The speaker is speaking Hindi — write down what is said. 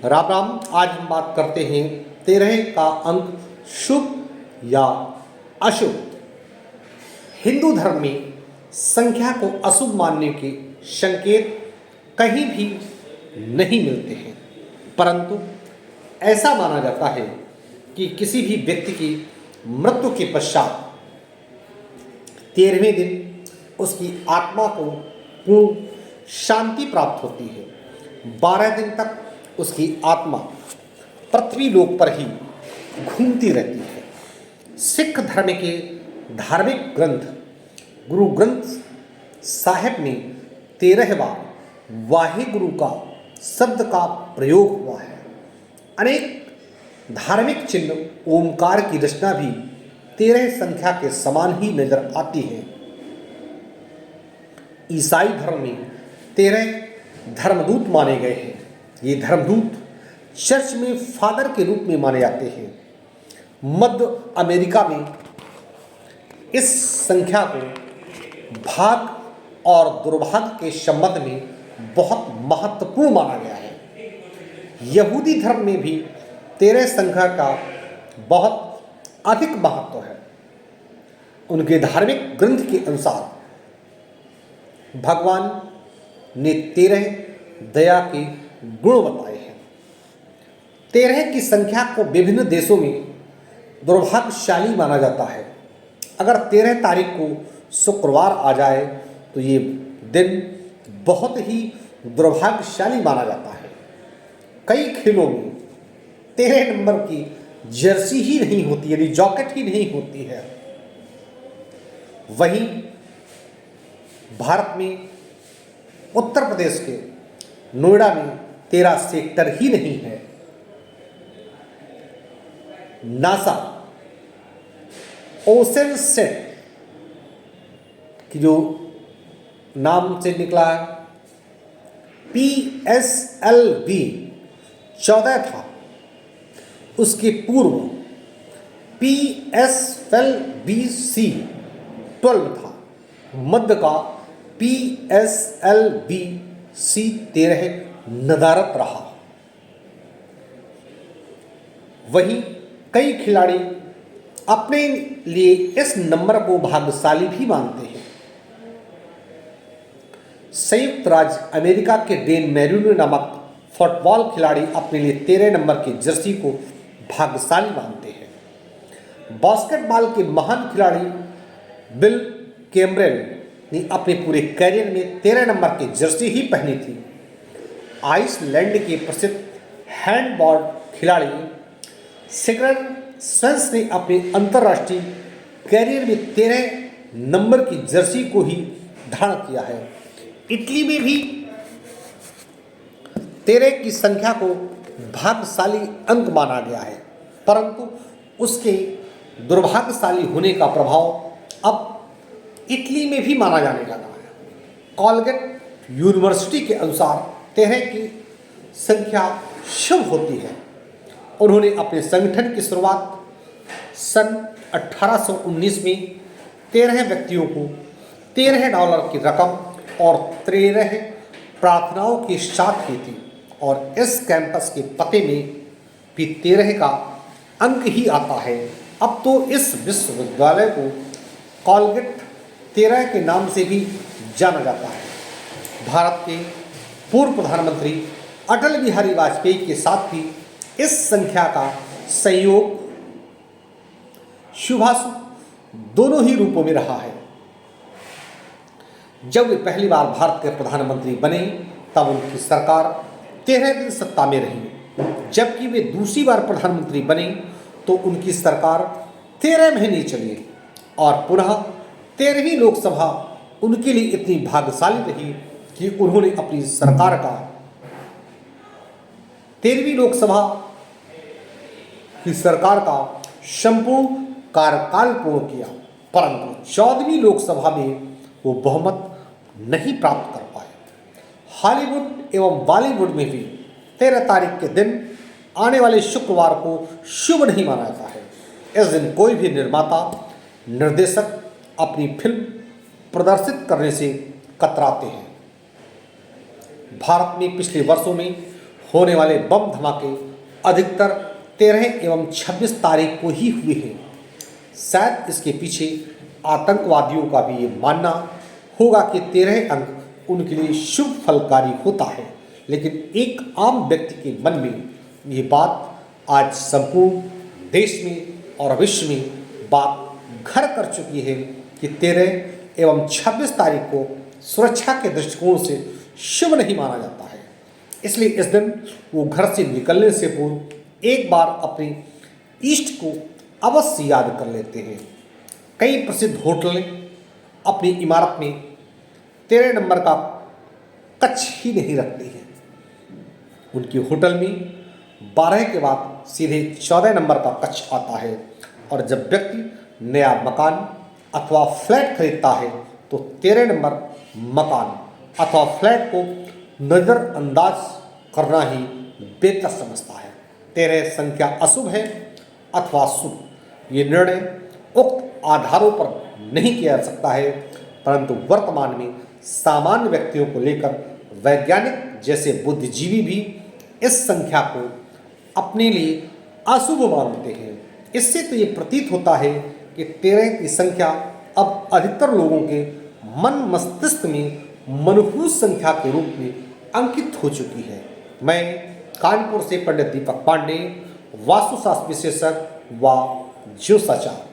राम राम। आज हम बात करते हैं 13 का अंक शुभ या अशुभ। हिंदू धर्म में संख्या को अशुभ मानने के संकेत कहीं भी नहीं मिलते हैं, परंतु ऐसा माना जाता है कि किसी भी व्यक्ति की मृत्यु के पश्चात 13वें दिन उसकी आत्मा को पूर्ण शांति प्राप्त होती है। 12 दिन तक उसकी आत्मा पृथ्वी लोक पर ही घूमती रहती है। सिख धर्म के धार्मिक ग्रंथ गुरु ग्रंथ साहिब में 13वां वाहिगुरु का शब्द का प्रयोग हुआ है। अनेक धार्मिक चिन्ह ओमकार की रचना भी 13 संख्या के समान ही नजर आती है। ईसाई धर्म में 13 धर्मदूत माने गए हैं। ये धर्मदूत चर्च में फादर के रूप में माने जाते हैं। मध्य अमेरिका में इस संख्या को भाग और दुर्भाग्य के संबंध में बहुत महत्वपूर्ण माना गया है। यहूदी धर्म में भी 13 संख्या का बहुत अधिक महत्व है। उनके धार्मिक ग्रंथ के अनुसार भगवान ने 13 दया के गुण बताए हैं। 13 की संख्या को विभिन्न देशों में दुर्भाग्यशाली माना जाता है। अगर 13 तारीख को शुक्रवार आ जाए तो ये दिन बहुत ही दुर्भाग्यशाली माना जाता है। कई खेलों में 13 नंबर की जर्सी ही नहीं होती, यानी जॉकेट ही नहीं होती है। वहीं भारत में उत्तर प्रदेश के नोएडा में 13 सेक्टर ही नहीं है। नासा ओशन सेट की जो नाम से निकला है PSLV 14 था, उसके पूर्व PSLV-C 12 था। मध्य का PSLV-C 13 नदारत रहा। वहीं कई खिलाड़ी अपने लिए इस नंबर को भाग्यशाली भी मानते हैं। संयुक्त राज्य अमेरिका के डेन मैरिनो नामक फुटबॉल खिलाड़ी अपने लिए 13 नंबर की जर्सी को भाग्यशाली मानते हैं। बास्केटबॉल के महान खिलाड़ी बिल कैम्बरेल ने अपने पूरे करियर में 13 नंबर की जर्सी ही पहनी थी। आइसलैंड के प्रसिद्ध हैंडबॉल खिलाड़ी सिग्रन स्वेंस ने अपने अंतर्राष्ट्रीय करियर में 13 नंबर की जर्सी को ही धारण किया है। इटली में भी 13 की संख्या को भाग्यशाली अंक माना गया है, परंतु उसके दुर्भाग्यशाली होने का प्रभाव अब इटली में भी माना जाने लगा है। कॉलगेट यूनिवर्सिटी के अनुसार 13 की संख्या शुभ होती है। उन्होंने अपने संगठन की शुरुआत सन 1819 में 13 व्यक्तियों को $13 की रकम और 13 प्रार्थनाओं के साथ की थी, और इस कैंपस के पते में भी 13 का अंक ही आता है। अब तो इस विश्वविद्यालय को कॉलगेट 13 के नाम से भी जाना जाता है। भारत के पूर्व प्रधानमंत्री अटल बिहारी वाजपेयी के साथ भी इस संख्या का संयोग शुभाशुभ दोनों ही रूपों में रहा है। जब वे पहली बार भारत के प्रधानमंत्री बने तब उनकी सरकार 13 दिन सत्ता में रही, जबकि वे दूसरी बार प्रधानमंत्री बने तो उनकी सरकार 13 महीने चली, और पुनः 13वीं लोकसभा उनके लिए इतनी भाग्यशाली रही कि उन्होंने अपनी सरकार का 13वीं लोकसभा की सरकार का संपूर्ण कार्यकाल पूर्ण किया, परंतु 14वीं लोकसभा में वो बहुमत नहीं प्राप्त कर पाए। हॉलीवुड एवं बॉलीवुड में भी 13 तारीख के दिन आने वाले शुक्रवार को शुभ नहीं माना जाता है। इस दिन कोई भी निर्माता निर्देशक अपनी फिल्म प्रदर्शित करने से कतराते हैं। भारत में पिछले वर्षों में होने वाले बम धमाके अधिकतर 13 एवं 26 तारीख को ही हुए हैं। शायद इसके पीछे आतंकवादियों का भी ये मानना होगा कि 13 अंक उनके लिए शुभ फलकारी होता है, लेकिन एक आम व्यक्ति के मन में ये बात आज संपूर्ण देश में और विश्व में बात घर कर चुकी है कि 13 एवं 26 तारीख को सुरक्षा के दृष्टिकोण से शुभ नहीं माना जाता है। इसलिए इस दिन वो घर से निकलने से पूर्व एक बार अपने इष्ट को अवश्य याद कर लेते हैं। कई प्रसिद्ध होटलें अपनी इमारत में 13 नंबर का कक्ष ही नहीं रखती हैं। उनके होटल में 12 के बाद सीधे 14 नंबर का कक्ष आता है, और जब व्यक्ति नया मकान अथवा फ्लैट खरीदता है तो 13 नंबर मकान अथवा फ्लैट को नज़रअंदाज करना ही बेहतर समझता है। 13 संख्या अशुभ है अथवा शुभ, ये निर्णय उक्त आधारों पर नहीं किया जा सकता है, परंतु वर्तमान में सामान्य व्यक्तियों को लेकर वैज्ञानिक जैसे बुद्धिजीवी भी इस संख्या को अपने लिए अशुभ मानते हैं। इससे तो ये प्रतीत होता है कि 13 की संख्या अब अधिकतर लोगों के मन मस्तिष्क में मनहूस संख्या के रूप में अंकित हो चुकी है। मैं कानपुर से पंडित दीपक पांडे, वास्तुशास्त्र विशेषज्ञ व ज्योतिषाचार्य।